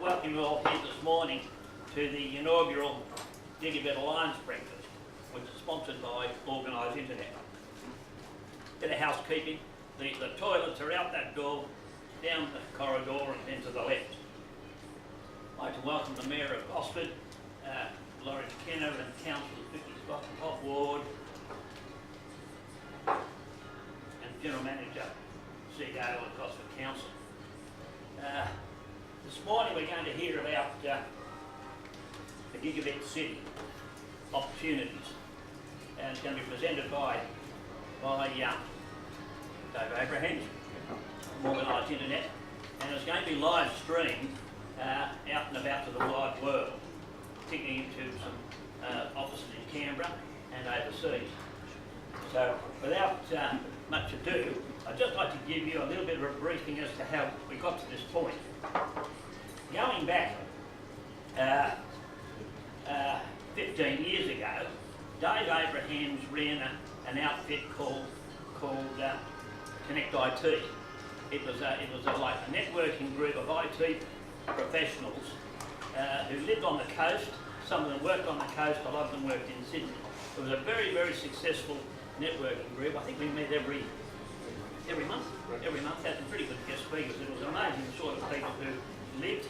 Welcome you all here this morning to the inaugural Gigabit Alliance breakfast, which is sponsored by Organised Internet. Bit of housekeeping. The toilets are out that door, down the corridor and then to the left. I'd like to welcome the Mayor of Gosford, Laurie McKenna, and Councillors Vicky Scott and Hop Ward, and General Manager CEO of Gosford Council. This morning we're going to hear about the Gigabit City opportunities, and it's going to be presented by Dave Abraham from Organised Internet, and it's going to be live streamed out and about to the wide world, particularly into some offices in Canberra and overseas. So without much ado, I'd just like to give you a little bit of a briefing as to how we got to this point. Going back 15 years ago, Dave Abrahams ran an outfit called Connect IT. It was like a networking group of IT professionals who lived on the coast. Some of them worked on the coast, a lot of them worked in Sydney. It was a very, very successful networking group. I think we met every month. Every month had some pretty good guest speakers. It was amazing the sort of people who lived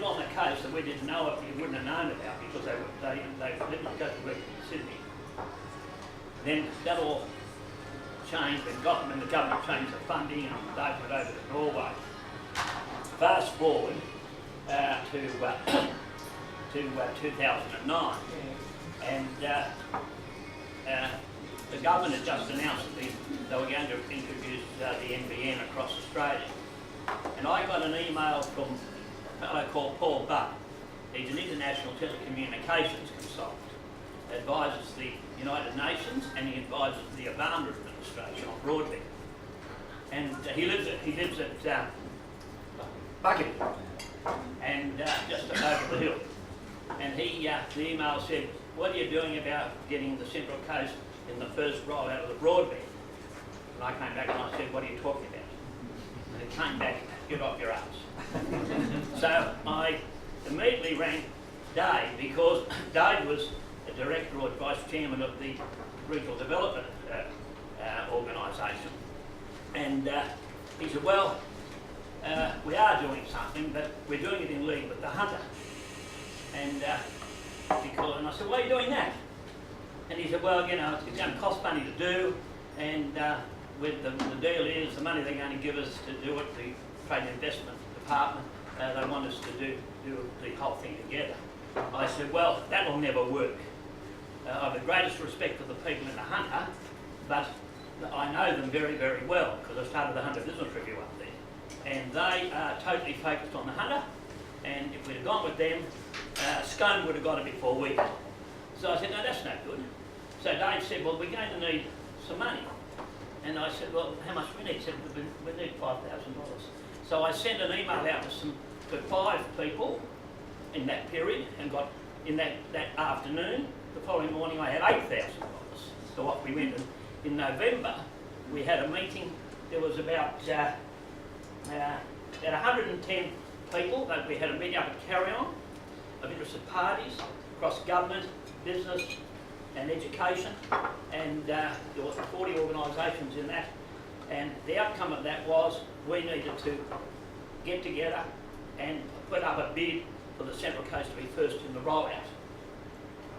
on the coast that we didn't know of, we wouldn't have known about because they lived on the coast and worked in Sydney. Then that all changed when the government changed the funding and they went over to Norway. Fast forward to 2009, and the government had just announced that they were going to introduce the NBN across Australia. And I got an email from a fellow called Paul Butt. He's an international telecommunications consultant, advises the United Nations, and he advises the Obama administration on broadband. And he lives at Bucket, and just over the hill. And the email said, "What are you doing about getting the Central Coast in the first rollout of the broadband?" And I came back and I said, "What are you talking about?" And it came back, "Get off your ass." So I immediately rang Dave, because Dave was a director or vice chairman of the Regional Development Organisation. And he said, "Well, we are doing something, but we're doing it in league with the Hunter." And I said, "Why are you doing that?" And he said, "Well, it's going to cost money to do, and with the deal is the money they're going to give us to do it, the Trade and Investment Department, they want us to do the whole thing together." I said, "Well, that will never work. I have the greatest respect for the people in the Hunter, but I know them very, very well because I started the Hunter Business Review up there. And they are totally focused on the Hunter, and if we'd have gone with them, Scone would have got it before we did." So I said, "No, that's no good." So Dave said, "Well, we're going to need some money." And I said, "Well, how much we need?" He said, "We need $5,000. So I sent an email out to 5 people in that period, and got in that afternoon. The following morning I had $8,000. So what we went in November, we had a meeting. There was about 110 people that we had a meeting up at Carry On of interested parties across government, business and education, and there were 40 organisations in that, and the outcome of that was we needed to get together and put up a bid for the Central Coast to be first in the rollout.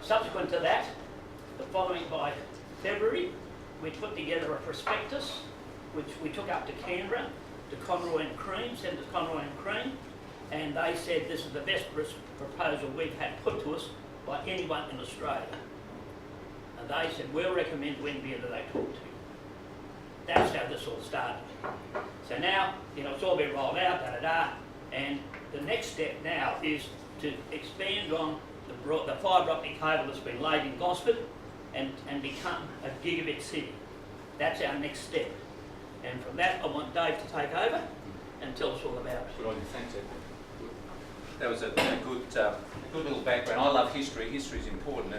Subsequent to that, the following by February, we put together a prospectus which we took up to Canberra, to Conroy and Crean, Senators Conroy and Crean, and they said this is the best proposal we've had put to us by anyone in Australia. And they said, "We'll recommend Wendy that they talk to you." That's how this all started. So now, it's all been rolled out, and the next step now is to expand on the fibre optic cable that's been laid in Gosford and become a gigabit city. That's our next step. And from that, I want Dave to take over and tell us all about it. Good on you, thanks, Ed. That was a good little background. I love history. History is important,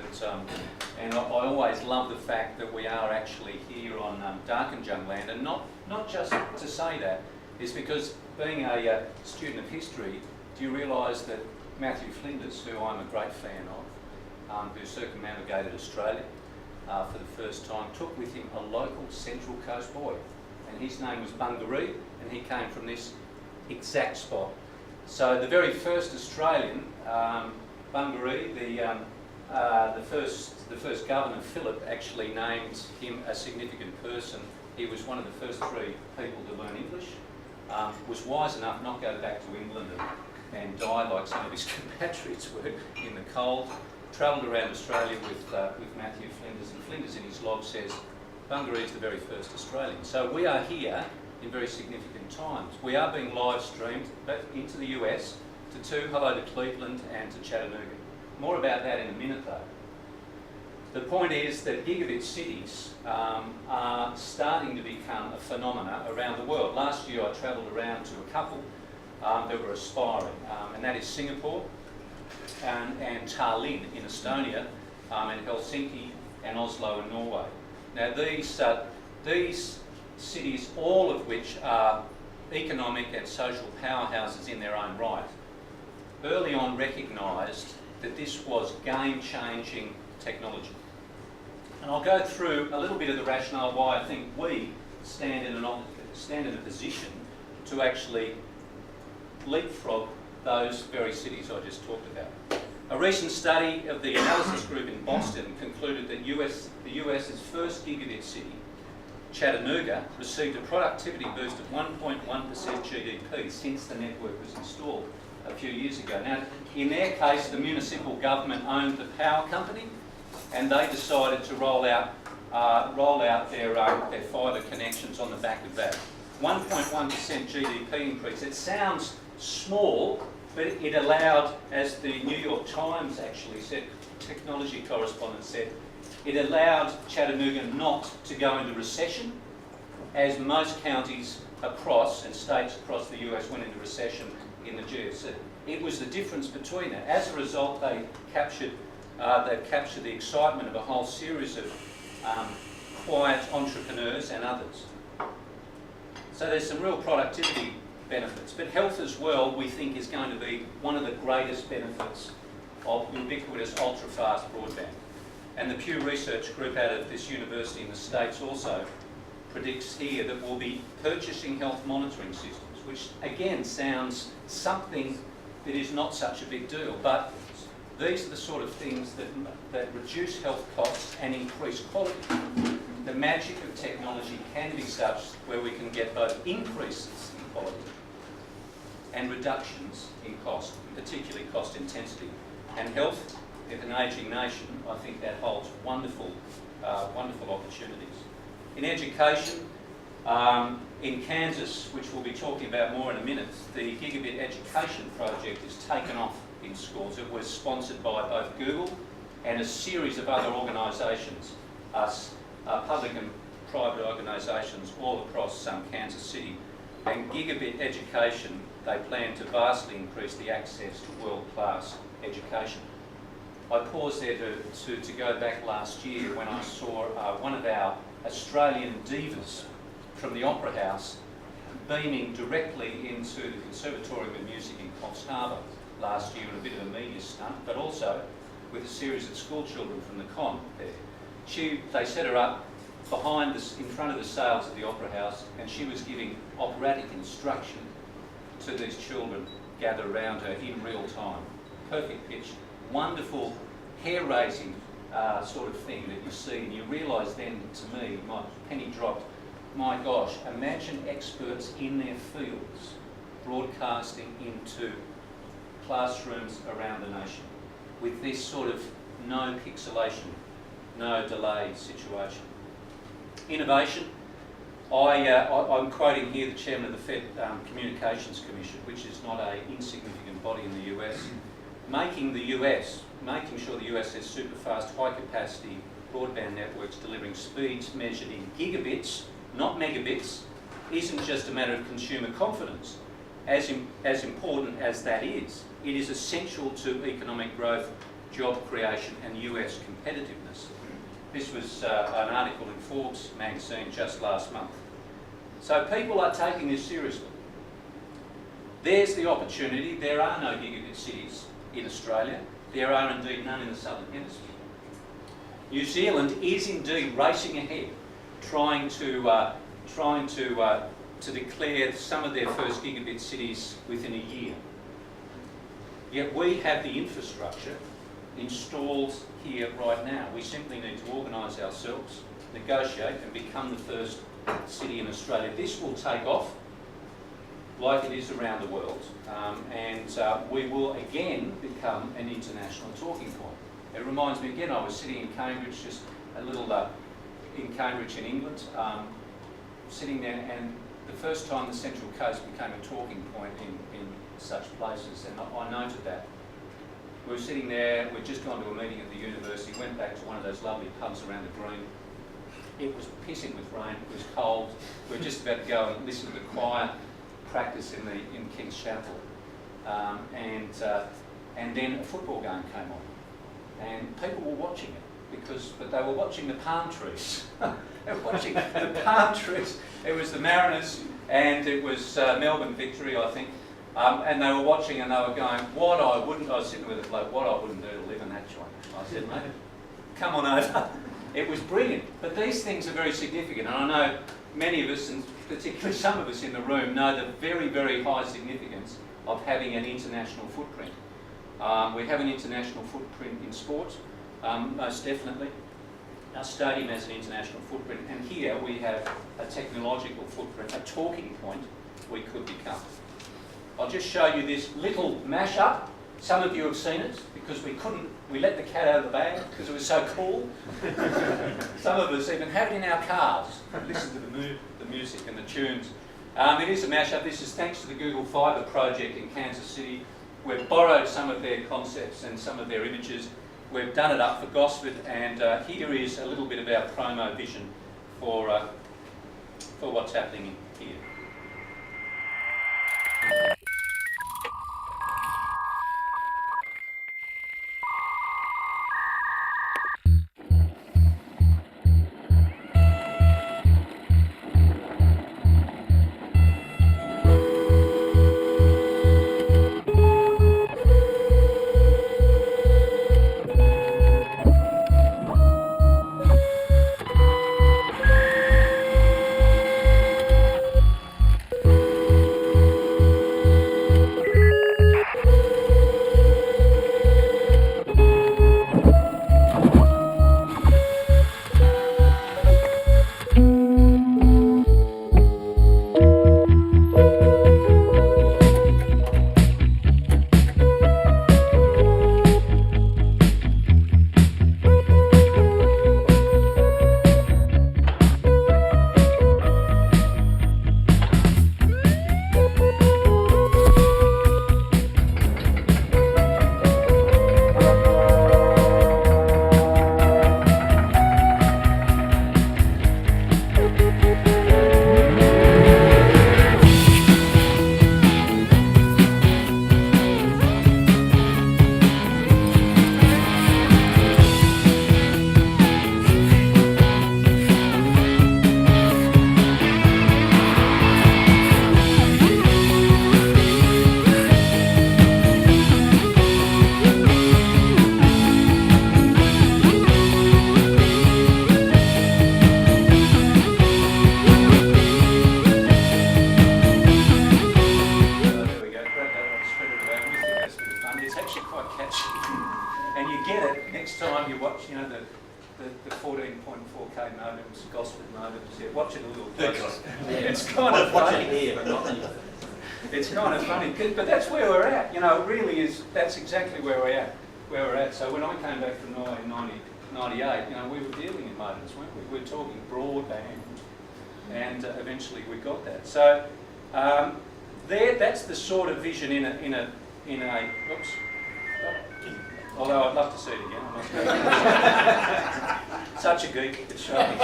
and I always love the fact that we are actually here on darkened young land, and not just to say that. It's because being a student of history, do you realise that Matthew Flinders, who I'm a great fan of, who circumnavigated Australia for the first time, took with him a local Central Coast boy, and his name was Bungaree, and he came from this exact spot. So the very first Australian, Bungaree, the first governor, Phillip, actually named him a significant person. He was one of the first 3 people to learn English, was wise enough not to go back to England and die like some of his compatriots were in the cold, travelled around Australia with Matthew Flinders, and Flinders in his log says, "Bungaree is the very first Australian." So we are here in very significant times. We are being live streamed into the US, hello to Cleveland and to Chattanooga. More about that in a minute though. The point is that gigabit cities are starting to become a phenomena around the world. Last year I travelled around to a couple that were aspiring, and that is Singapore and Tallinn in Estonia, and Helsinki and Oslo in Norway. Now these cities, all of which are economic and social powerhouses in their own right, early on recognised that this was game-changing technology. And I'll go through a little bit of the rationale why I think we stand in a position to actually leapfrog those very cities I just talked about. A recent study of the analysis group in Boston concluded that the US's first gigabit city, Chattanooga, received a productivity boost of 1.1% GDP since the network was installed a few years ago. Now, in their case, the municipal government owned the power company, and they decided to roll out their fibre connections on the back of that. 1.1% GDP increase. It sounds small, but it allowed, as the New York Times actually said, technology correspondent said, it allowed Chattanooga not to go into recession, as most counties across and states across the US went into recession in the GFC. It was the difference between that. As a result, they've captured the excitement of a whole series of quiet entrepreneurs and others. So there's some real productivity benefits, but health as well, we think, is going to be one of the greatest benefits of ubiquitous ultra-fast broadband. And the Pew Research Group out of this university in the States also predicts here that we'll be purchasing health monitoring systems, which again sounds something that is not such a big deal, but these are the sort of things that reduce health costs and increase quality. The magic of technology can be such where we can get both increases in quality and reductions in cost, particularly cost intensity. And health, if an ageing nation, I think that holds wonderful opportunities. In education, in Kansas, which we'll be talking about more in a minute, the Gigabit Education Project is taken off in schools. It was sponsored by both Google and a series of other organisations, public and private organisations all across Kansas City. And Gigabit Education, they plan to vastly increase the access to world-class education. I paused there to go back last year when I saw one of our Australian divas from the Opera House beaming directly into the Conservatorium of Music in Coffs Harbour last year in a bit of a media stunt, but also with a series of school children from the con there. They set her up in front of the sails of the Opera House, and she was giving operatic instruction to these children gathered around her in real time. Perfect pitch, wonderful, hair-raising sort of thing that you see, and you realise then, to me, my penny dropped, my gosh, imagine experts in their fields broadcasting into classrooms around the nation with this sort of no pixelation, no delay situation. Innovation. I'm quoting here the chairman of the Fed Communications Commission, which is not an insignificant body in the US, making sure the US has super fast, high capacity broadband networks delivering speeds measured in gigabits, not megabits, isn't just a matter of consumer confidence. As important as that is, it is essential to economic growth, job creation and US competitiveness. This was an article in Forbes magazine just last month. So people are taking this seriously. There's the opportunity. There are no gigabit cities in Australia. There are indeed none in the Southern Hemisphere. New Zealand is indeed racing ahead, trying to declare some of their first gigabit cities within a year. Yet we have the infrastructure installed here right now. We simply need to organise ourselves, negotiate and become the first city in Australia. This will take off like it is around the world, and we will again become an international talking point. It reminds me again, I was sitting in Cambridge, just a little in Cambridge in England, sitting there, and the first time the Central Coast became a talking point in such places, and I noted that. We were sitting there, we'd just gone to a meeting at the university, went back to one of those lovely pubs around the green. It was pissing with rain, it was cold. We were just about to go and listen to the choir practice in King's Chapel. And then a football game came on. And people were watching it, but they were watching the palm trees. They were watching the palm trees. It was the Mariners and it was Melbourne Victory, I think. And they were watching and they were going, I was sitting with a bloke, what I wouldn't do to live in that joint. I said, mate, come on over. It was brilliant. But these things are very significant. And I know many of us, and particularly some of us in the room, know the very, very high significance of having an international footprint. We have an international footprint in sport, most definitely. Our stadium has an international footprint, and here we have a technological footprint, a talking point we could become. I'll just show you this little mashup. Some of you have seen it because we let the cat out of the bag because it was so cool. Some of us even have it in our cars. Listen to the music and the tunes. It is a mashup. This is thanks to the Google Fibre project in Kansas City. We've borrowed some of their concepts and some of their images. We've done it up for Gosford, and here is a little bit of our promo vision for what's happening here. And you get it next time you watch, you know, the 14.4K modems, Gosford modems. Yeah, watch it a little closer. It's kind of funny. Here, but not here. It's kind of funny, but that's where we're at. You know, it really is. That's exactly where we're at. So when I came back from Norway in 1998, you know, we were dealing in modems, weren't we? We were talking broadband, and eventually we got that. So that's the sort of vision in a. Oops. Although I'd love to see it again. I must Such a geek, it's shocking.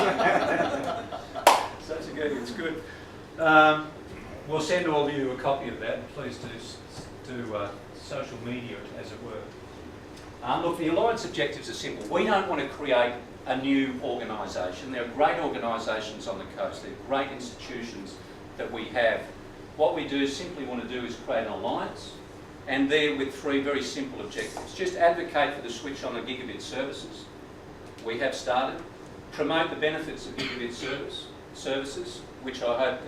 Such a geek, it's good. We'll send all of you a copy of that. Please do social media, as it were. Look, the Alliance objectives are simple. We don't want to create a new organisation. There are great organisations on the coast. There are great institutions that we have. What we do simply want to do is create an alliance, and there with three very simple objectives. Just advocate for the switch on the Gigabit services. We have started. Promote the benefits of Gigabit services, which I hope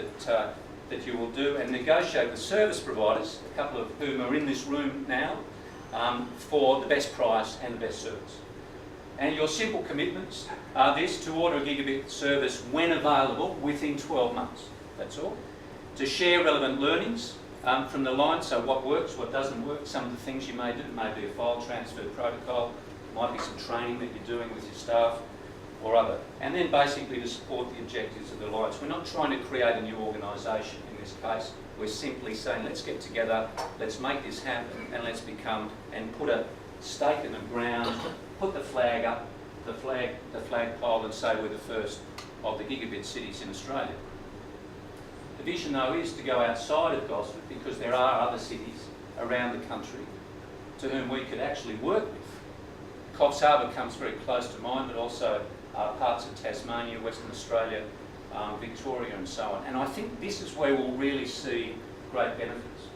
that you will do, and negotiate with service providers, a couple of whom are in this room now, for the best price and the best service. And your simple commitments are this: to order a Gigabit service when available within 12 months. That's all. To share relevant learnings from the line, so what works, what doesn't work, some of the things you may do. It may be a file transfer protocol, might be some training that you're doing with your staff or other. And then basically to support the objectives of the Alliance. We're not trying to create a new organisation in this case. We're simply saying, let's get together, let's make this happen, and let's become and put a stake in the ground, put the flag up, the flagpole, and say we're the first of the gigabit cities in Australia. The vision, though, is to go outside of Gosford, because there are other cities around the country to whom we could actually work with. Coffs Harbour comes very close to mind, but also parts of Tasmania, Western Australia, Victoria and so on. And I think this is where we'll really see great benefits,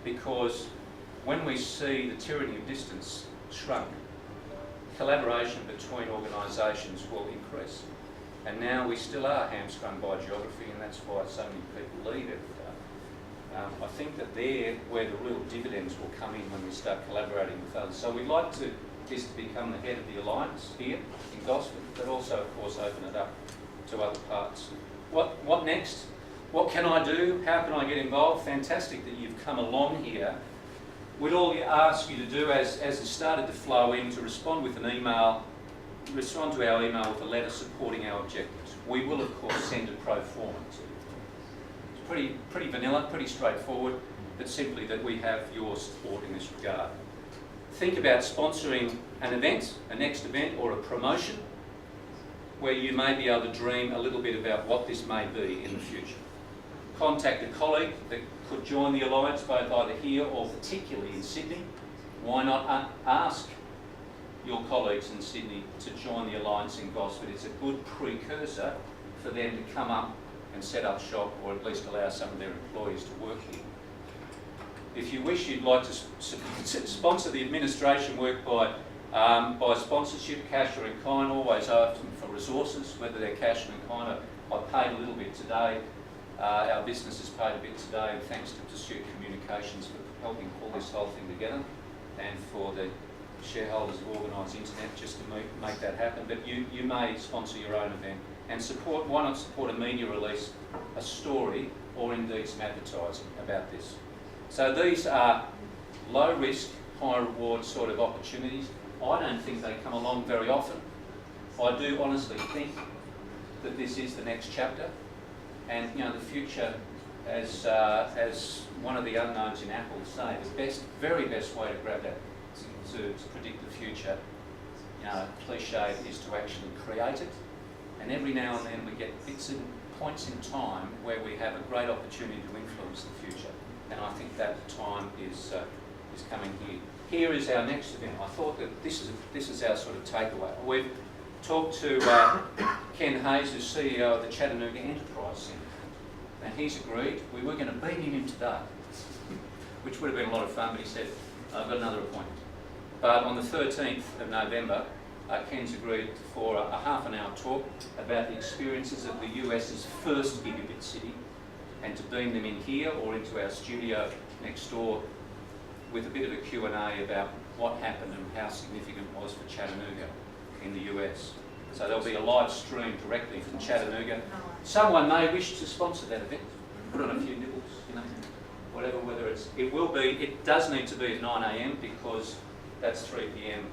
because when we see the tyranny of distance shrunk, collaboration between organisations will increase. And now we still are hamstrung by geography, and that's why so many people leave every day. I think that there where the real dividends will come in when we start collaborating with others. So we'd like this to become the head of the alliance here in Gosford, but also, of course, open it up to other parts. What next? What can I do? How can I get involved? Fantastic that you've come along here. We'd all ask you to do, as it started to flow in, to respond with an email, respond to our email with a letter supporting our objectives. We will, of course, send a pro forma to you. It's pretty vanilla, pretty straightforward, but simply that we have your support in this regard. Think about sponsoring an event, a next event, or a promotion, where you may be able to dream a little bit about what this may be in the future. Contact a colleague that could join the alliance, both either here or particularly in Sydney. Why not ask your colleagues in Sydney to join the alliance in Gosford? It's a good precursor for them to come up and set up shop, or at least allow some of their employees to work here. If you wish, you'd like to sponsor the administration work by sponsorship, cash or in kind, always ask them for resources, whether they're cash or in kind. I paid a little bit today. Our business has paid a bit today, and thanks to Pursuit Communications for helping pull this whole thing together, and for the shareholders of Organised Internet just to make that happen. But you may sponsor your own event and support. Why not support a media release, a story, or indeed some advertising about this? So these are low risk, high reward sort of opportunities. I don't think they come along very often. I do honestly think that this is the next chapter, and you know, the future, as one of the unknowns in Apple say, the very best way to grab that, to predict the future, you know, cliche, is to actually create it. And every now and then we get bits and points in time where we have a great opportunity to influence the future. And I think that time is coming here. Here is our next event. I thought that this is our sort of takeaway. We've talked to Ken Hayes, who's CEO of the Chattanooga Enterprise Centre, and he's agreed. We were going to beat him today, which would have been a lot of fun, but he said, I've got another appointment. But on the 13th of November, Ken's agreed for a half-an-hour talk about the experiences of the US's first gigabit city, and to beam them in here or into our studio next door with a bit of a Q&A about what happened and how significant it was for Chattanooga in the US. So there'll be a live stream directly from Chattanooga. Someone may wish to sponsor that event, put on a few nibbles, you know, whatever, whether it does need to be at 9 a.m. because that's 3 p.m.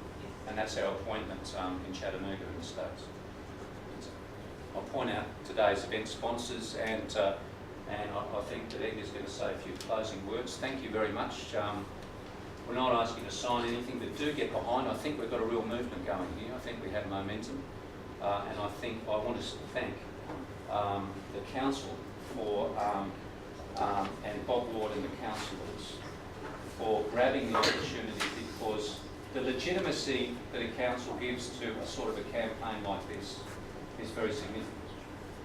and that's our appointment in Chattanooga in the States. I'll point out today's event sponsors, and I think that Edgar's going to say a few closing words. Thank you very much. We're not asking you to sign anything, but do get behind. I think we've got a real movement going here. I think we have momentum. And I think I want to thank the council for, and Bob Ward and the councillors for grabbing the opportunity, because the legitimacy that a council gives to a sort of a campaign like this is very significant.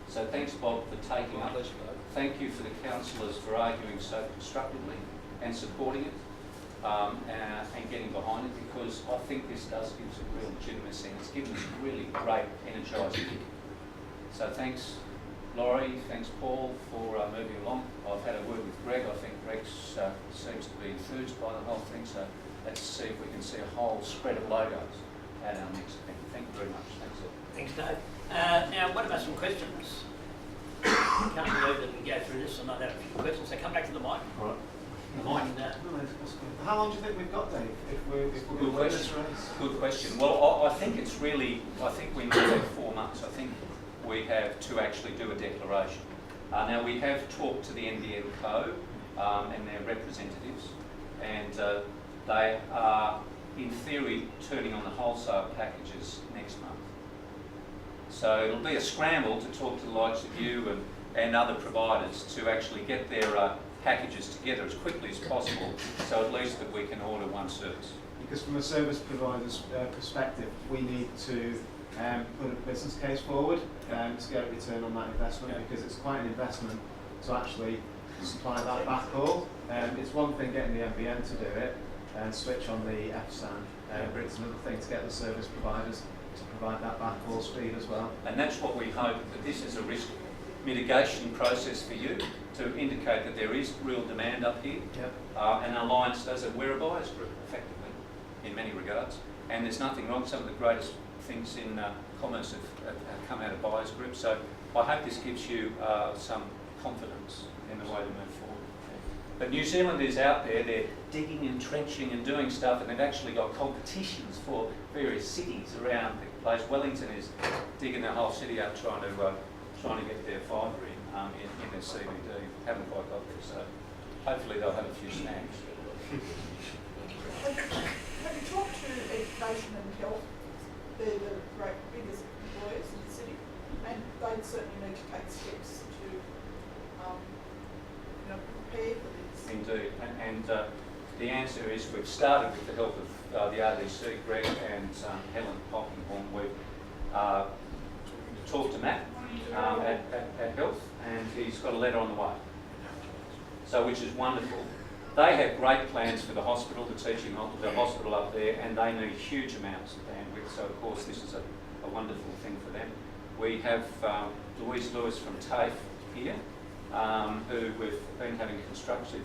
So thanks, Bob, for taking up. Thank you for the councillors for arguing so constructively and supporting it and getting behind it, because I think this does give us a real legitimacy, and it's given us a really great energising kick. So thanks, Laurie, thanks, Paul, for moving along. I've had a word with Greg. I think Greg seems to be enthused by the whole thing, so let's see if we can see a whole spread of logos at our next event. Thank you very much. Thanks, Ed. Thanks, Dave. Now, what about some questions? Can't believe that we go through this and not have a few questions. So come back to the mic. All right. The mic there. How long do you think we've got, Dave? If we're Good question. Good question. Well, I think it's really, I think we may have 4 months. I think we have to actually do a declaration. Now, we have talked to the NBN Co and their representatives, and they are in theory, turning on the wholesale packages next month. So it'll be a scramble to talk to the likes of you and other providers to actually get their packages together as quickly as possible, so at least that we can order one service. Because from a service provider's perspective, we need to put a business case forward to get a return on that investment, because it's quite an investment to actually supply that backhaul. It's one thing getting the NBN to do it and switch on the FSAN, but it's another thing to get the service providers to provide that backhaul speed as well. And that's what we hope, that this is a risk mitigation process for you to indicate that there is real demand up here. Yep. And Alliance does it. We're a buyers group, effectively, in many regards. And there's nothing wrong. Some of the greatest things in commerce have come out of buyers groups. So I hope this gives you some confidence in the way to move forward. But New Zealand is out there. They're digging and trenching and doing stuff, and they've actually got competitions for various cities around the place. Wellington is digging their whole city up, trying to get their fibre in their CBD. Haven't quite got there, so hopefully they'll have a few snags. Have you talked to education and health? They're the biggest employers in the city, and they certainly need to take steps to prepare for this. Indeed, and the answer is we've started with the help of the RDC, Greg and Helen Polkinghorn. We've talked to Matt at Health, and he's got a letter on the way, so which is wonderful. They have great plans for the hospital, the hospital up there, and they need huge amounts of bandwidth, so of course this is a wonderful thing for them. We have Louise Lewis from TAFE here, who we've been having constructive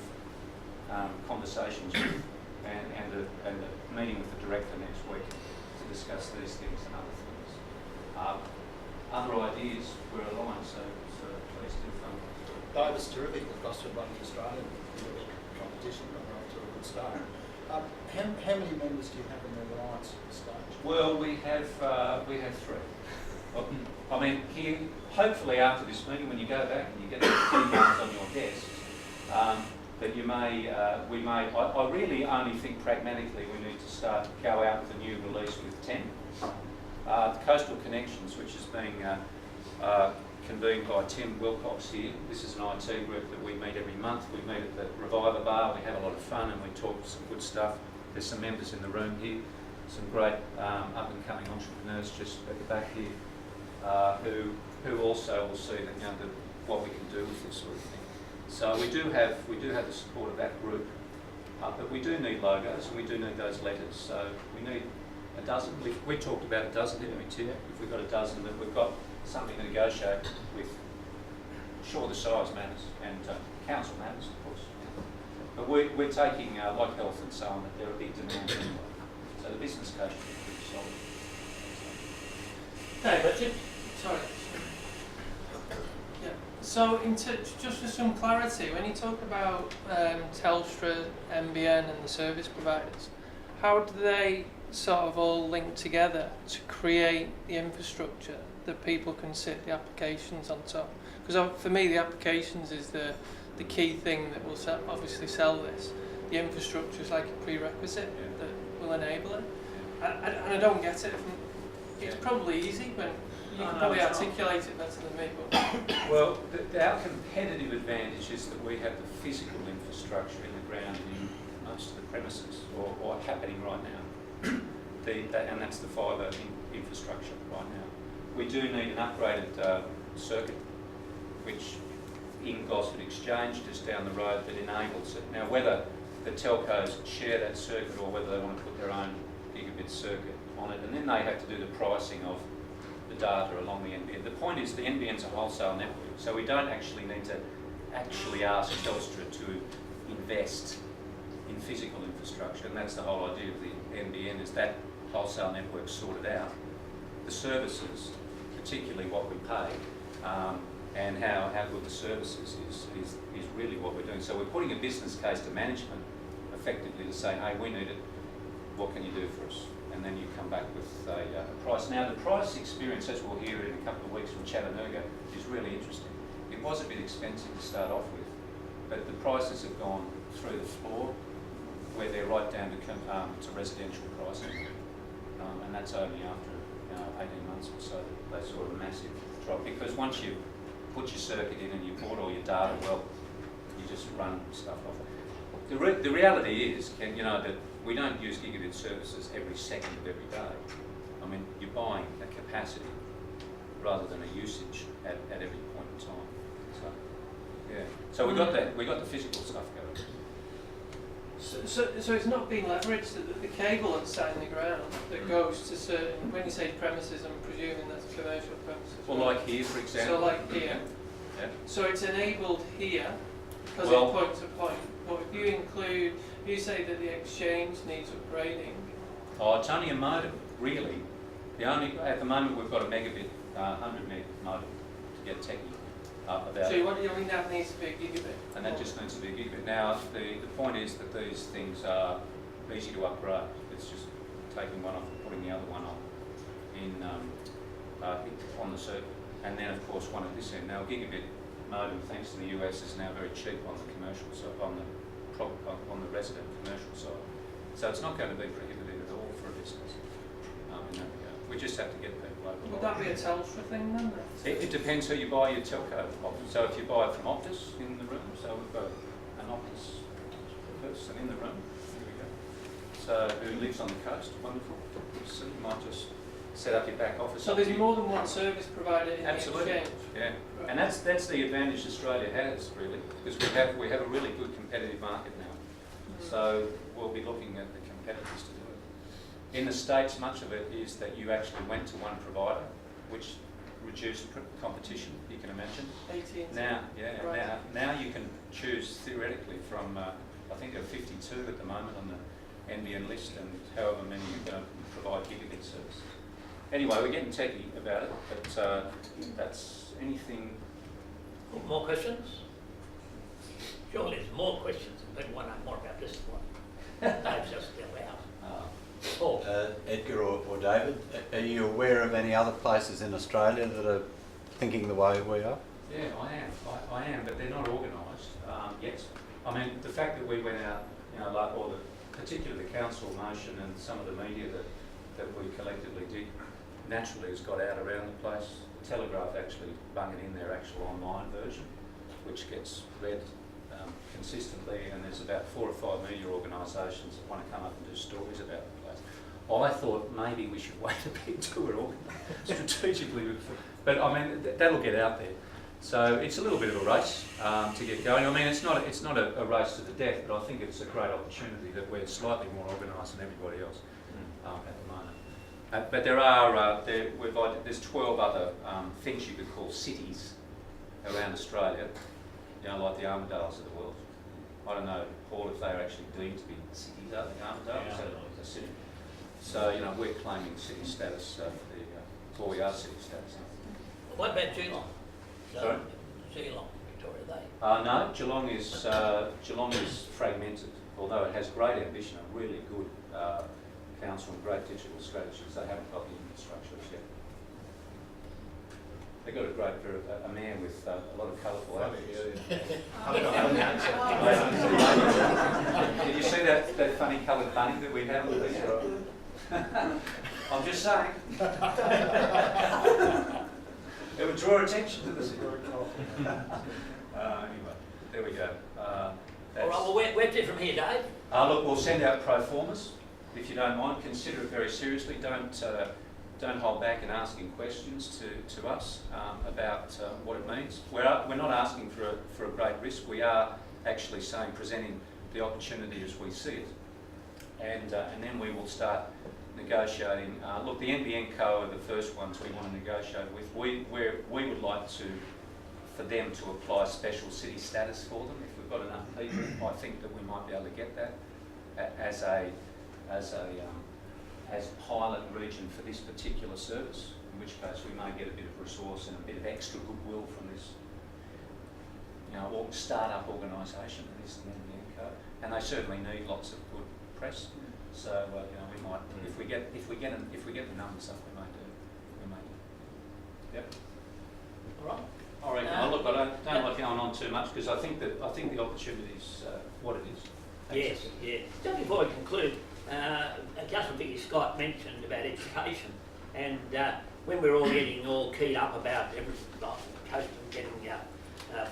conversations with, and a meeting with the director next week to discuss these things and other things. Other ideas were aligned, so please do fund. That was terrific that Gosford won the Australian competition, got off to a good start. How many members do you have in the alliance at this stage? Well, we have three. I mean, here, hopefully after this meeting, when you go back and you get the emails on your desk, that you may, I really only think pragmatically we need to go out with a new release with 10. The Coastal Connections, which is being convened by Tim Wilcox here. This is an IT group that we meet every month. We meet at the Reviver Bar, we have a lot of fun and we talk some good stuff. There's some members in the room here, some great up-and-coming entrepreneurs just at the back here, who also will see that, what we can do with this sort of thing. So we do have the support of that group, but we do need logos and we do need those letters. So we need a dozen. We talked about a dozen, didn't we, Tim? If we've got a dozen, then we've got something to negotiate with. Sure, the size matters and council matters, of course. But we're taking, like health and so on, that there are big demands anyway. So the business case should be pretty solid. No, but sorry. Yeah. So, just for some clarity, when you talk about Telstra, NBN, and the service providers, how do they sort of all link together to create the infrastructure that people can sit the applications on top? Because for me, the applications is the key thing that will obviously sell this. The infrastructure is like a prerequisite that will enable it. And I don't get it. It's probably easy, but you can probably articulate it better than me. But Well, our competitive advantage is that we have the physical infrastructure in the ground in most of the premises, or happening right now. And that's the fibre infrastructure right now. We do need an upgraded circuit, which in Gosford Exchange, just down the road, that enables it. Now, whether the telcos share that circuit or whether they want to put their own gigabit circuit on it, and then they have to do the pricing of the data along the NBN. The point is the NBN's a wholesale network, so we don't actually need to ask Telstra to invest in physical infrastructure, and that's the whole idea of the NBN, is that wholesale network sorted out. The services, particularly what we pay, and how good the services is really what we're doing. So we're putting a business case to management effectively to say, hey, we need it, what can you do for us? And then you come back with a price. Now the price experience, as we'll hear in a couple of weeks from Chattanooga, is really interesting. It was a bit expensive to start off with, but the prices have gone through the floor where they're right down to residential pricing, and that's only after 18 months or so. They saw a massive drop because once you put your circuit in and you bought all your data, well, you just run stuff off it. The reality is, that we don't use gigabit services every second of every day. I mean, you're buying a capacity rather than a usage at every point in time. So, yeah. So we got the physical stuff going. So it's not being leveraged, the cable that's sat in the ground that goes to certain, when you say premises, I'm presuming that's commercial premises. Well, right? like here, for example. So like here. Yeah. So it's enabled here, because Well, it's point to point, but if you include, you say that the exchange needs upgrading. Oh, it's only a modem, really. At the moment we've got a megabit, 100 meg modem to get techie about So it. what do you mean that needs to be a gigabit? And that just needs to be a gigabit. Now, the point is that these things are easy to upgrade. It's just taking one off and putting the other one on on the circuit. And then, of course, one at this end. Now, a gigabit modem, thanks to the US, is now very cheap on the commercial side, on the resident commercial side. So it's not going to be prohibitive at all for a business in that regard. We just have to get people over. Would that be a Telstra thing then? It depends who you buy your telco from. So if you buy it from Optus in the room, so we've got an Optus person in the room, here we go. So who lives on the coast, wonderful. So you might just set up your back office. So there's more than one service provider in Absolutely. the exchange? Yeah, Right. and that's the advantage Australia has really, because we have a really good competitive market now. So we'll be looking at the competitors to do it. In the States, much of it is that you actually went to one provider, which reduced competition, you can imagine. AT&T. Now you can choose theoretically from, I think there are 52 at the moment on the NBN list, and however many you're going to provide gigabit service. Anyway, we're getting techie about it, but that's anything. More questions? Surely there's more questions and people want to know more about this one. Dave's just still out. Paul? Edgar or David, are you aware of any other places in Australia that are thinking the way we are? Yeah, I am, but they're not organised yet. I mean, the fact that we went out, particularly the council motion and some of the media that we collectively did, naturally has got out around the place. The Telegraph actually bung it in their actual online version, which gets read consistently, and there's about 4 or 5 media organisations that want to come up and do stories about the place. I thought maybe we should wait a bit till we're organised strategically, but I mean that'll get out there. So it's a little bit of a race to get going. I mean it's not a race to the death, but I think it's a great opportunity that we're slightly more organised than everybody else at the moment. But there's 12 other things you could call cities around Australia, like the Armadales of the world. I don't know, Paul, if they're actually deemed to be cities, are they? Armadale? Is that a city? So, we're claiming city status or we are city status. What about Geelong? Sorry? Geelong, Victoria, No, Geelong is fragmented, although it has great ambition, a really good council and great digital strategies. They haven't got the infrastructures yet. They've got a mayor with a lot of colourful outfits. Did you see that funny coloured bunny that we have? I'm just saying. It would draw attention to this. Anyway, there we go. All right, well, where to from here, Dave? Look, we'll send out pro formas, if you don't mind. Consider it very seriously. Don't hold back in asking questions to us about what it means. We're not asking for a great risk. We are actually presenting the opportunity as we see it, and then we will start negotiating. Look, the NBN Co are the first ones we want to negotiate with. We would like for them to apply special city status for them. If we've got enough people, I think that we might be able to get that as pilot region for this particular service, in which case we may get a bit of resource and a bit of extra goodwill from this, start-up organisation that is the NBN Co. And they certainly need lots of good press. So we might, if we get the numbers up, we may do. Yep. All right. I reckon. Look, I don't like going on too much because I think the opportunity is what it is. Yes, yeah. Just before I conclude, Councillor Vicky Scott mentioned about education, and when we're all getting all keyed up about everything, like Coast and getting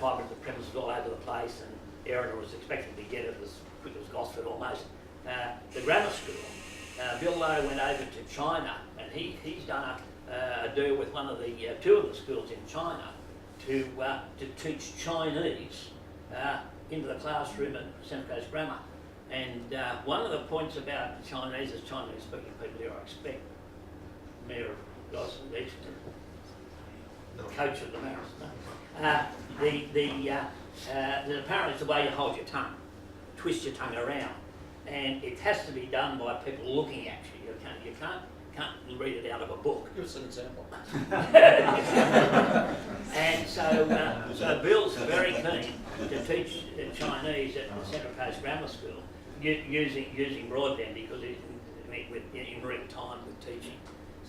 fibre to the premises all over the place, and Erin was expecting to get it as quick as Gosford almost. The grammar school, Bill Lowe went over to China, and he's done a deal with one of the two of the schools in China to teach Chinese into the classroom at Central Coast Grammar. And one of the points about the Chinese is Chinese-speaking people here, I expect Mayor of Gosford Eastern, coach of the marathon. Apparently it's the way you hold your tongue, twist your tongue around, and it has to be done by people looking at you. You can't read it out of a book. Give us an example. And so Bill's very keen to teach Chinese at the Central Coast Grammar School using broadband, because it in real time with teaching.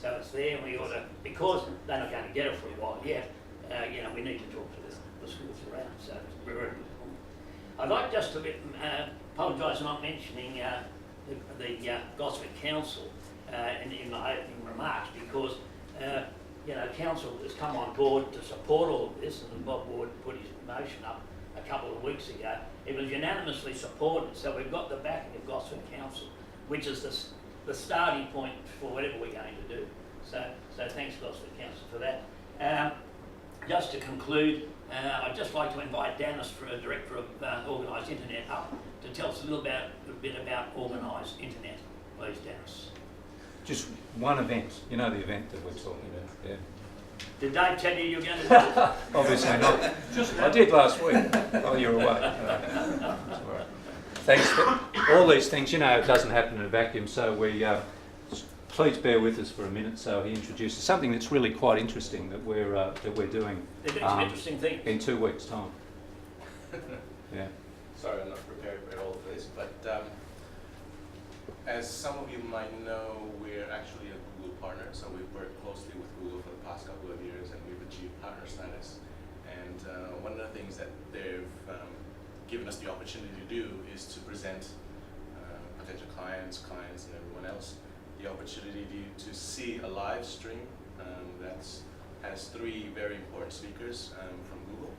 So it's there, and we ought to, because they're not going to get it for a while yet, we need to talk to the schools around. So it's very important. I'd like just to apologise for not mentioning the Gosford Council in my opening remarks, because council has come on board to support all of this, and Bob Ward put his motion up a couple of weeks ago. It was unanimously supported, so we've got the backing of Gosford Council, which is the starting point for whatever we're going to do. So thanks Gosford Council for that. Just to conclude, I'd just like to invite Dennis, for a Director of Organised Internet, up to tell us a bit about Organised Internet. Please, Dennis. Just one event, the event that we're talking about. Yeah. Did Dave tell you you were going to do it? Obviously not. I did last week while you were away. Thanks for all these things. It doesn't happen in a vacuum, so we please bear with us for a minute. So he introduces something that's really quite interesting that we're doing. They're doing some interesting things in 2 weeks' time. Yeah. Sorry, I'm not prepared at all for this, but as some of you might know, we're actually a Google partner, so we've worked closely with Google for the past couple of years, and we've achieved partner status. And one of the things that they've given us the opportunity to do is to present potential clients, and everyone else the opportunity to see a live stream that has 3 very important speakers from Google.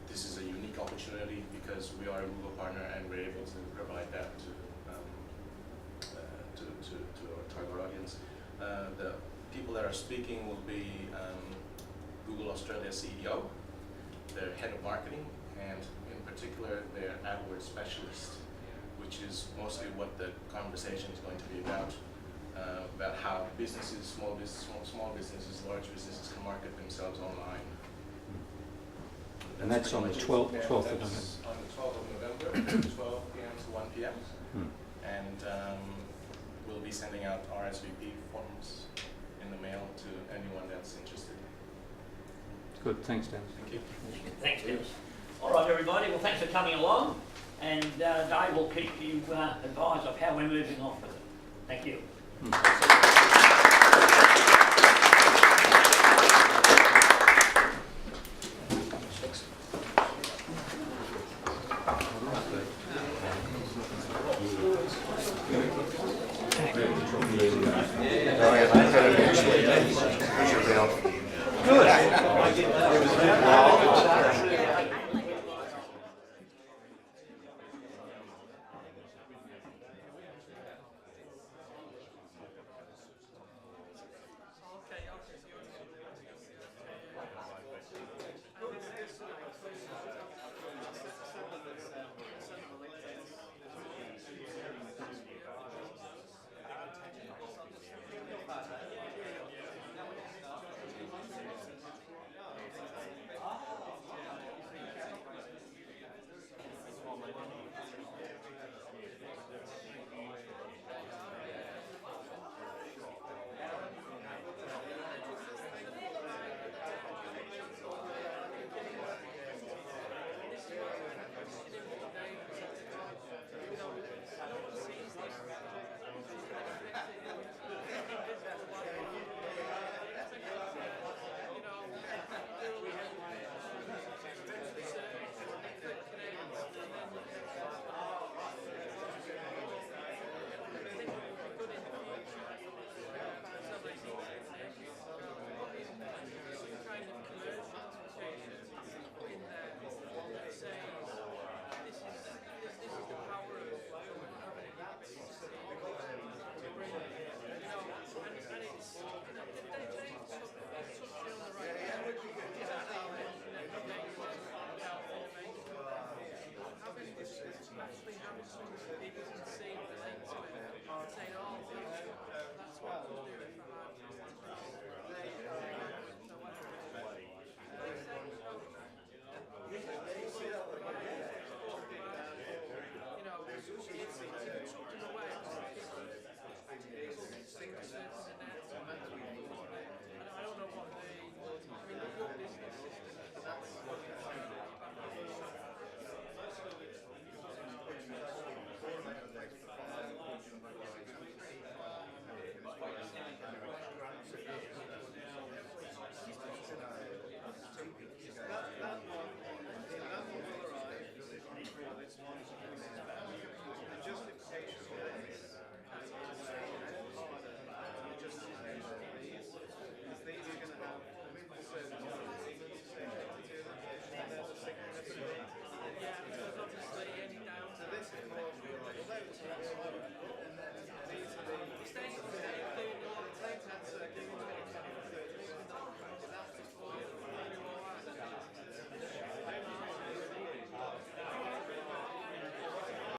This is a unique opportunity because we are a Google partner, and we're able to provide that to our target audience. The people that are speaking will be Google Australia CEO, their head of marketing, and in particular their AdWords specialist, which is mostly what the conversation is going to be about how businesses, small businesses, large businesses can market themselves online. And that's on the 12th of November. That's on the 12th of November, 12 p.m. to 1 p.m. And we'll be sending out RSVP forms in the mail to anyone that's interested. Good, thanks, Dennis. Thank you. Thanks, Dennis. All right, everybody. Well, thanks for coming along, and Dave will keep you advised of how we're moving on with it. Thank you. Yeah.